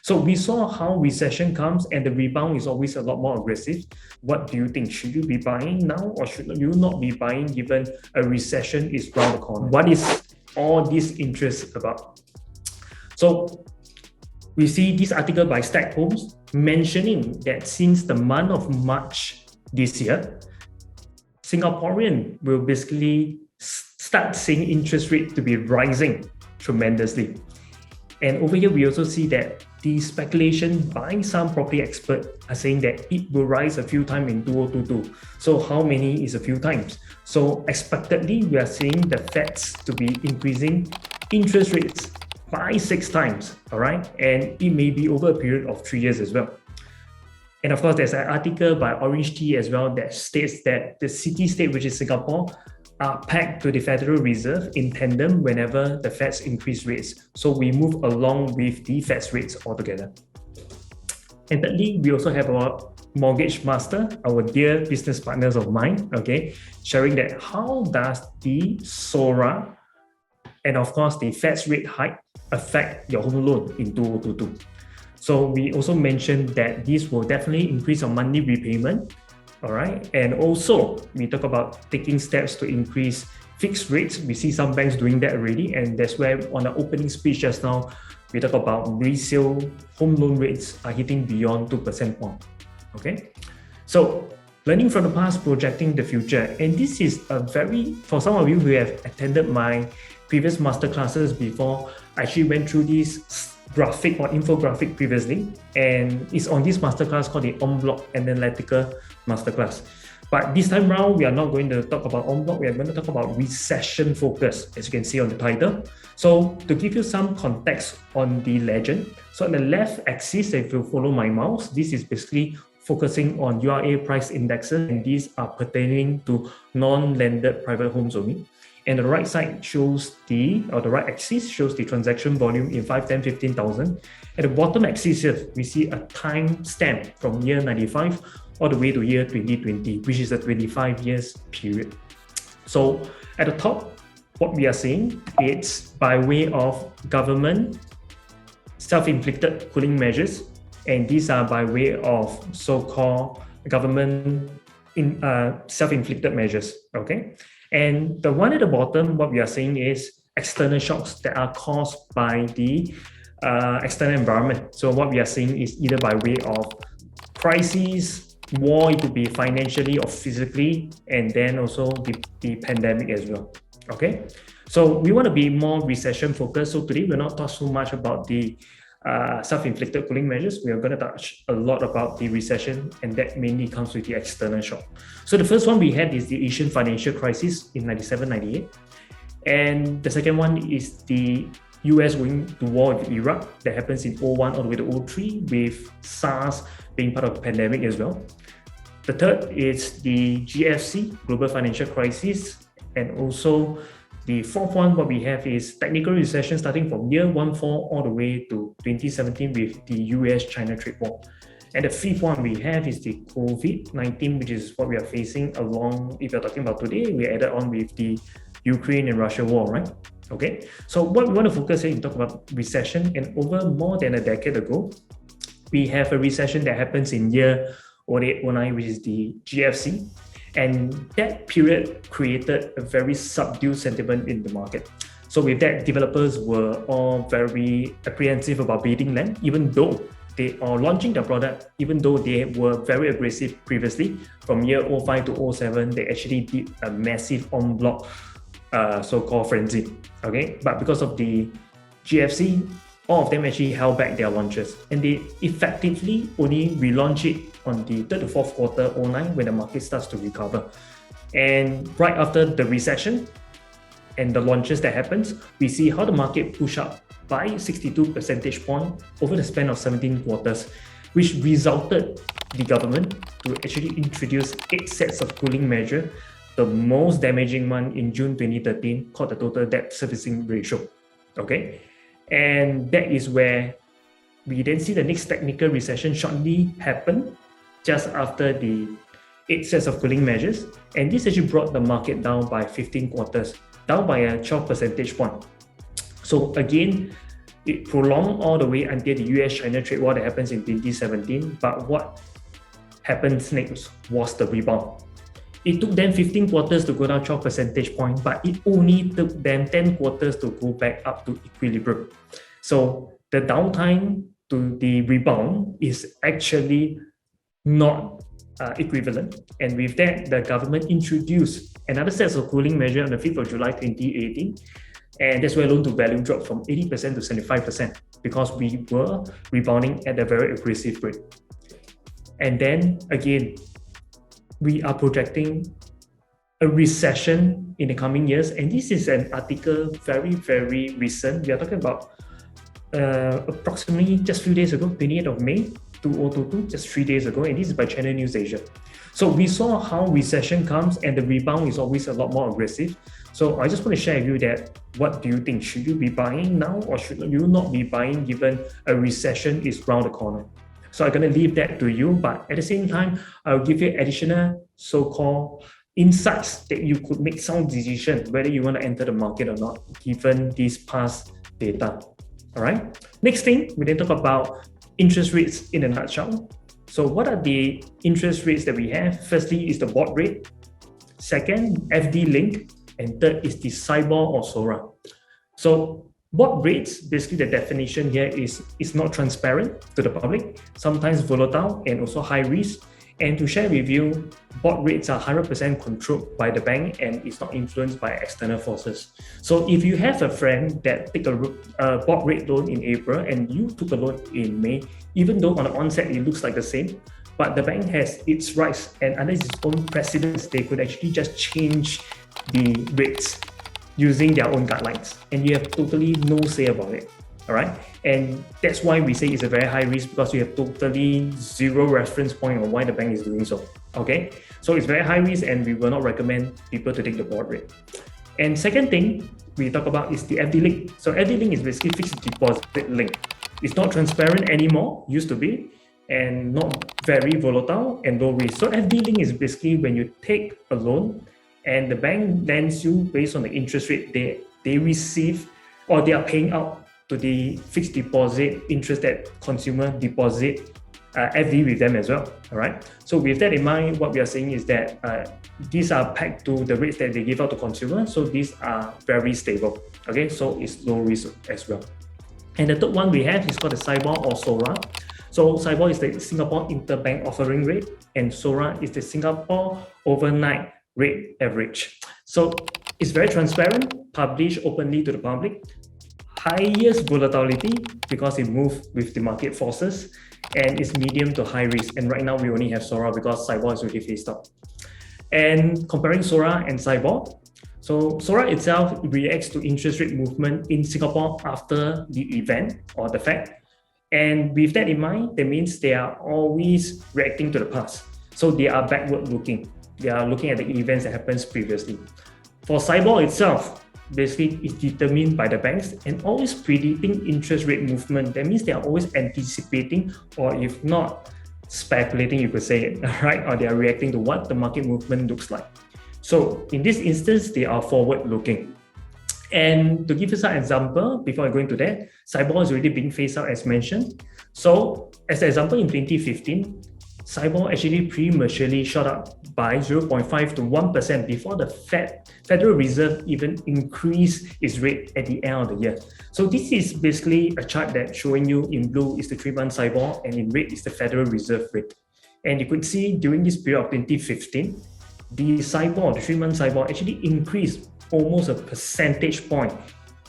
So we saw how recession comes and the rebound is always a lot more aggressive. What do you think? Should you be buying now or should you not be buying given a recession is around the corner? What is all this interest about? So we see this article by Stack Homes mentioning that since the month of March this year, Singaporean will basically start seeing interest rate to be rising tremendously. And over here, we also see that the speculation by some property experts are saying that it will rise a few times in 2022. So how many is a few times? So expectedly, we are seeing the Feds to be increasing interest rates by 6 times, all right? And it may be over a period of 3 years as well. And of course, there's an article by Orange Tea as well that states that the city-state, which is Singapore, are pegged to the Federal Reserve in tandem whenever the Feds increase rates. So we move along with the Fed's rates altogether. And thirdly, we also have our mortgage master, our dear business partners of mine, okay, sharing that how does the SORA and of course the Fed's rate hike affect your home loan in 2022. So we also mentioned that this will definitely increase your monthly repayment. All right. And also, we talk about taking steps to increase fixed rates. We see some banks doing that already. And that's where on the opening speech just now, we talk about resale home loan rates are hitting beyond 2% point. Okay. So learning from the past, projecting the future. And this is a very, for some of you who have attended my previous masterclasses before, I actually went through this graphic or infographic previously, and it's on this masterclass called the En bloc Analytical Masterclass. But this time round, we are not going to talk about en bloc, we are going to talk about recession focus, as you can see on the title. So to give you some context on the legend, so on the left axis, if you follow my mouse, this is basically focusing on URA price indexes, and these are pertaining to non-landed private homes only. And the right side shows the right axis shows the transaction volume in 5, 10, 15,000. At the bottom axis here, we see a time stamp from year 95 all the way to year 2020, which is a 25 years period. So at the top, what we are seeing, it's by way of government self-inflicted cooling measures. And these are by way of so-called government self-inflicted measures, okay? And the one at the bottom, what we are seeing is external shocks that are caused by the external environment. So what we are seeing is either by way of crises, war, it could be financially or physically, and then also the pandemic as well. Okay, so we want to be more recession focused. So today we're not talking so much about the self-inflicted cooling measures. We are going to touch a lot about the recession, and that mainly comes with the external shock. So the first one we had is the Asian financial crisis in 97-98, and the second one is the US going to war with Iraq that happens in 01 all the way to 03, with SARS being part of the pandemic as well. The third is the GFC, global financial crisis, and also the fourth one, what we have is technical recession starting from year 14 all the way to 2017 with the US-China trade war. And the fifth one we have is the COVID-19, which is what we are facing along, if you're talking about today, we added on with the Ukraine and Russia war, right? Okay, so what we want to focus here and talk about recession, and over more than a decade ago, we have a recession that happens in year 08-09, which is the GFC. And that period created a very subdued sentiment in the market. So with that, developers were all very apprehensive about bidding land, even though they are launching their product, even though they were very aggressive previously. From year 05 to 07, they actually did a massive en bloc so-called frenzy. Okay, but because of the GFC, all of them actually held back their launches, and they effectively only relaunch it on the third to fourth quarter 09 when the market starts to recover. And right after the recession and the launches that happens, we see how the market push up by 62 percentage points over the span of 17 quarters, which resulted the government to actually introduce 8 sets of cooling measures, the most damaging one in June 2013 called the total debt servicing ratio. Okay, and that is where we then see the next technical recession shortly happen just after the 8 sets of cooling measures, and this actually brought the market down by 15 quarters, down by a 12 percentage point. So again, it prolonged all the way until the US-China trade war that happens in 2017. But what happens next was the rebound. It took them 15 quarters to go down 12 percentage points, but it only took them 10 quarters to go back up to equilibrium. So the downtime to the rebound is actually not equivalent. And with that, the government introduced another set of cooling measure on the 5th of July 2018. And that's where loan to value dropped from 80% to 75% because we were rebounding at a very aggressive rate. And then again, we are projecting a recession in the coming years. And this is an article very, very recent. We are talking about approximately just a few days ago, 28th of May 2022, just 3 days ago. And this is by Channel News Asia. So we saw how recession comes and the rebound is always a lot more aggressive. So I just want to share with you that what do you think? Should you be buying now or should you not be buying given a recession is around the corner? So I'm going to leave that to you, but at the same time, I'll give you additional so-called insights that you could make sound decision whether you want to enter the market or not, given these past data. All right. Next thing, we then talk about interest rates in a nutshell. So what are the interest rates that we have? Firstly is the board rate. Second, FD link. And third is the SIBOR or SORA. So board rates, basically the definition here is not transparent to the public, sometimes volatile and also high risk. And to share with you, board rates are 100% controlled by the bank and it's not influenced by external forces. So if you have a friend that took a board rate loan in April and you took a loan in May, even though on the onset it looks like the same, but the bank has its rights and under its own precedence, they could actually just change the rates using their own guidelines, and you have totally no say about it. All right, and that's why we say it's a very high risk because you have totally zero reference point on why the bank is doing so. Okay, so it's very high risk, and we will not recommend people to take the board rate. And second thing we talk about is the FD link. So FD link is basically fixed deposit link. It's not transparent anymore, used to be, and not very volatile and low risk. So FD link is basically when you take a loan and the bank lends you based on the interest rate they receive or they are paying out to the fixed deposit interest that consumer deposit FD with them as well. All right. So with that in mind, what we are saying is that these are pegged to the rates that they give out to consumers. So these are very stable. Okay. So it's low risk as well. And the third one we have is called the SIBOR or SORA. So SIBOR is the Singapore Interbank Offering Rate and SORA is the Singapore Overnight Rate Average. So it's very transparent, published openly to the public. Highest volatility because it moves with the market forces, and it's medium to high risk. And right now we only have SORA because SIBOR is already phased out. And comparing SORA and SIBOR, so SORA itself reacts to interest rate movement in Singapore after the event or the fact. And with that in mind, that means they are always reacting to the past. So they are backward looking. They are looking at the events that happens previously. For SIBOR itself, basically it's determined by the banks and always predicting interest rate movement. That means they are always anticipating, or if not speculating, you could say it, right? Or they are reacting to what the market movement looks like. So in this instance, they are forward looking. And to give you some example, before I go into that, SIBOR is already being phased out as mentioned. So as an example, in 2015, SIBOR actually prematurely shot up by 0.5 to 1% before the Federal Reserve even increased its rate at the end of the year. So this is basically a chart that showing you in blue is the 3-month SIBOR and in red is the Federal Reserve rate. And you could see during this period of 2015, the SIBOR, the 3-month SIBOR actually increased almost a percentage point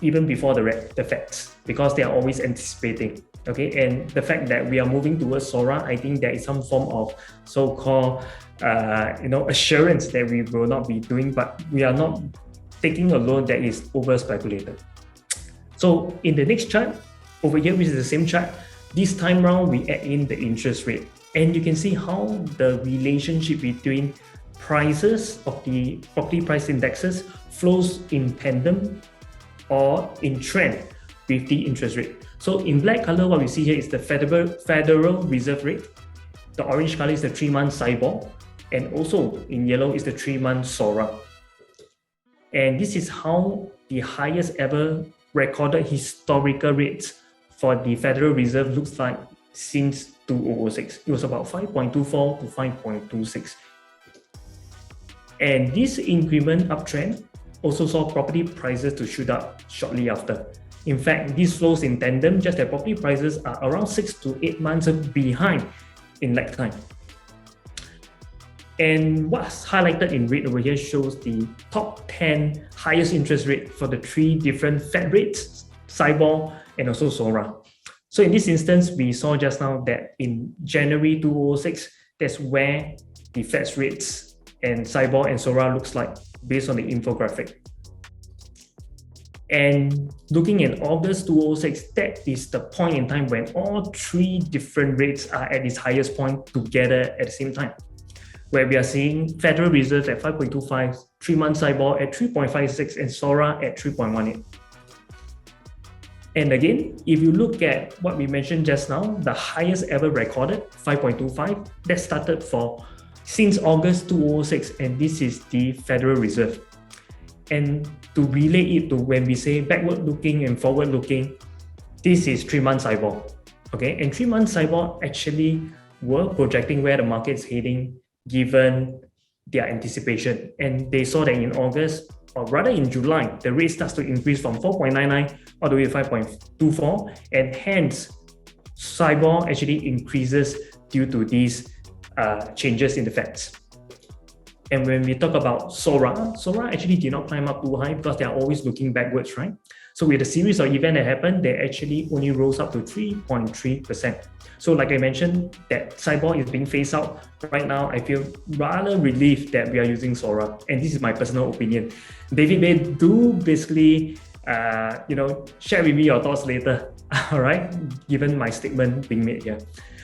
even before the Feds, because they are always anticipating. Okay, and the fact that we are moving towards SORA, I think there is some form of so-called assurance that we will not be doing, but we are not taking a loan that is over speculated. So in the next chart over here, which is the same chart, this time round we add in the interest rate, and you can see how the relationship between prices of the property price indexes flows in tandem or in trend with the interest rate. So in black color, what we see here is the Federal Reserve rate. The orange color is the 3-month SIBOR, and also in yellow is the 3-month SORA. And this is how the highest ever recorded historical rates for the Federal Reserve looks like since 2006. It was about 5.24 to 5.26. And this increment uptrend also saw property prices to shoot up shortly after. In fact, this flows in tandem, just that property prices are around 6 to 8 months behind in lag time. And what's highlighted in red over here shows the top 10 highest interest rate for the 3 different Fed rates, SIBOR, and also SORA. So in this instance, we saw just now that in January 2006, that's where the Fed's rates and SIBOR and SORA looks like based on the infographic. And looking at August 2006, that is the point in time when all 3 different rates are at its highest point together at the same time, where we are seeing Federal Reserve at 5.25, 3-month SIBOR at 3.56, and SORA at 3.18. And again, if you look at what we mentioned just now, the highest ever recorded, 5.25, that started since August 2006, and this is the Federal Reserve. And to relate it to when we say backward looking and forward looking, this is 3-month SIBOR. Okay, and 3-month SIBOR actually were projecting where the market is heading given their anticipation. And they saw that in August, or rather in July, the rate starts to increase from 4.99 all the way to 5.24, and hence SIBOR actually increases due to these changes in the Feds. And when we talk about SORA actually did not climb up too high because they are always looking backwards, right? So with a series of events that happened, they actually only rose up to 3.3%. So like I mentioned, that SIBOR is being phased out. Right now, I feel rather relieved that we are using SORA. And this is my personal opinion. David Bay, do basically, share with me your thoughts later, all right? Given my statement being made here.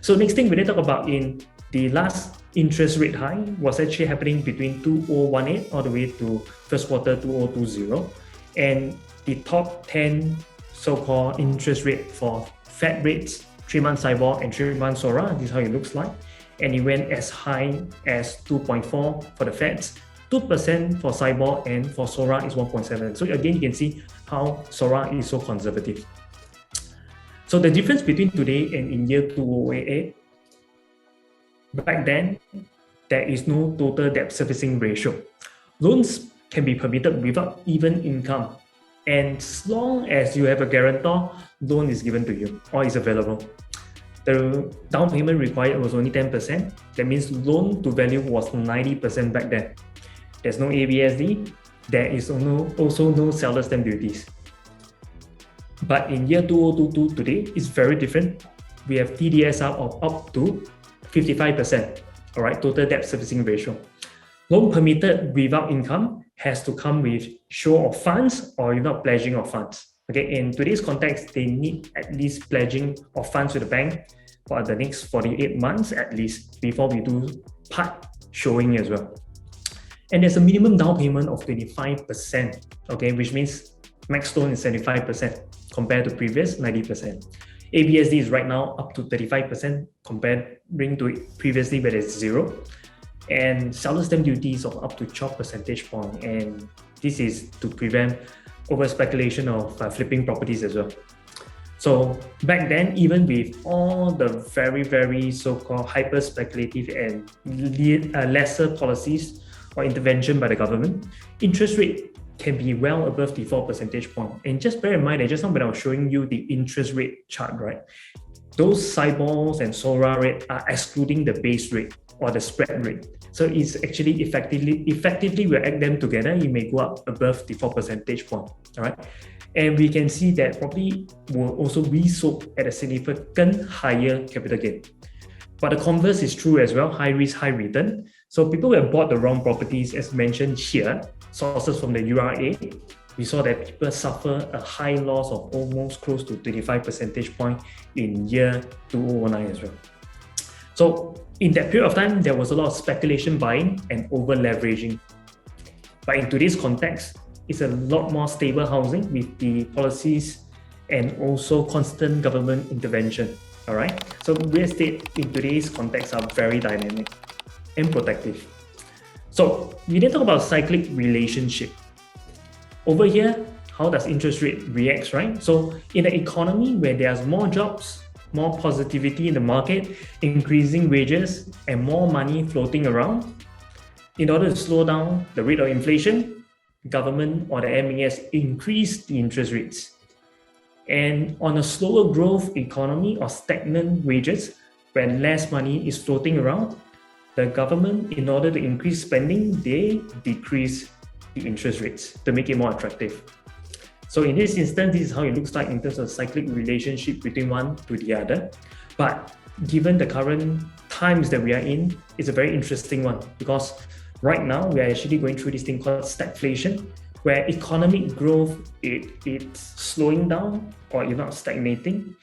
So next thing we need to talk about in the last interest rate high was actually happening between 2018 all the way to first quarter 2020. And the top 10 so-called interest rate for Fed rates, 3-month SIBOR and 3-month SORA, this is how it looks like. And it went as high as 2.4 for the Feds, 2% for SIBOR, and for SORA is 1.7. So again, you can see how SORA is so conservative. So the difference between today and in year 2088, back then, there is no total debt servicing ratio. Loans can be permitted without even income. And as long as you have a guarantor, loan is given to you or is available. The down payment required was only 10%. That means loan to value was 90% back then. There's no ABSD. There is also no seller stamp duties. But in year 2022 today, it's very different. We have TDSR of up to 55%, all right, total debt servicing ratio. Loan permitted without income has to come with show of funds or you're not pledging of funds. Okay, in today's context, they need at least pledging of funds with the bank for the next 48 months at least before we do part showing as well. And there's a minimum down payment of 25%, okay, which means max loan is 75% compared to previous 90%. ABSD is right now up to 35% comparing to it previously where it's 0. And seller stamp duties of up to 12 percentage point. And this is to prevent over speculation of flipping properties as well. So back then, even with all the very, very so-called hyper speculative and lesser policies or intervention by the government, interest rate can be well above the 4 percentage point. And just bear in mind that just now when I was showing you the interest rate chart, right? Those SIBORs and SORA rate are excluding the base rate or the spread rate. So it's actually effectively we add them together, it may go up above the 4 percentage point, all right? And we can see that property will also be sold at a significant higher capital gain. But the converse is true as well, high risk, high return. So people who have bought the wrong properties, as mentioned here, sources from the URA, we saw that people suffer a high loss of almost close to 25 percentage point in year 2009 as well. So in that period of time, there was a lot of speculation buying and over leveraging. But in today's context, it's a lot more stable housing with the policies and also constant government intervention. All right. So real estate in today's context are very dynamic and protective. So we didn't talk about cyclic relationship. Over here, how does interest rate reacts, right? So in an economy where there's more jobs, more positivity in the market, increasing wages, and more money floating around, in order to slow down the rate of inflation, government or the MAS increase the interest rates. And on a slower growth economy or stagnant wages, when less money is floating around, the government, in order to increase spending, they decrease the interest rates to make it more attractive. So in this instance, this is how it looks like in terms of cyclic relationship between one to the other. But given the current times that we are in, it's a very interesting one, because right now we are actually going through this thing called stagflation, where economic growth it's slowing down or even not stagnating,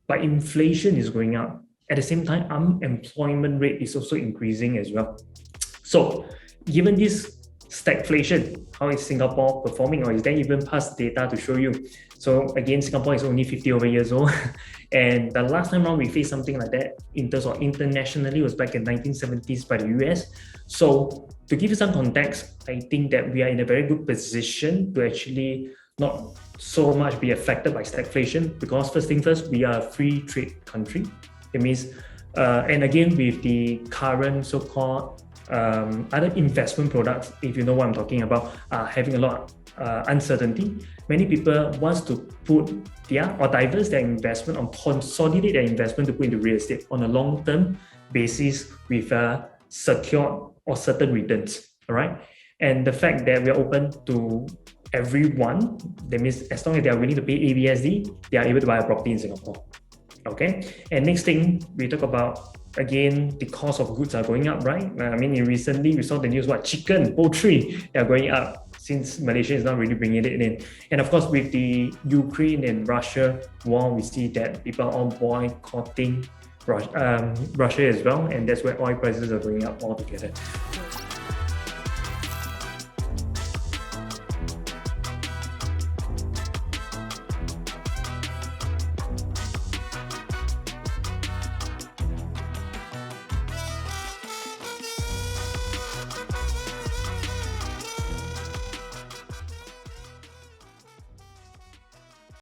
but inflation is going up. At the same time, unemployment rate is also increasing as well. So given this stagflation, how is Singapore performing, or is there even past data to show you? So again, Singapore is only 50 over years old. And the last time around we faced something like that in terms of internationally was back in 1970s by the US. So to give you some context, I think that we are in a very good position to actually not so much be affected by stagflation, because first thing first, we are a free trade country. It means, and again, with the current so-called other investment products, if you know what I'm talking about, are having a lot of uncertainty. Many people want to put or diverse their investment or consolidate their investment to put into real estate on a long-term basis with secured or certain returns. All right, and the fact that we are open to everyone, that means as long as they are willing to pay ABSD, they are able to buy a property in Singapore. Okay, and next thing we talk about, again, the cost of goods are going up, right? I mean, recently we saw the news, chicken, poultry, they are going up since Malaysia is not really bringing it in. And of course, with the Ukraine and Russia war, we see that people are all boycotting Russia as well, and that's where oil prices are going up altogether.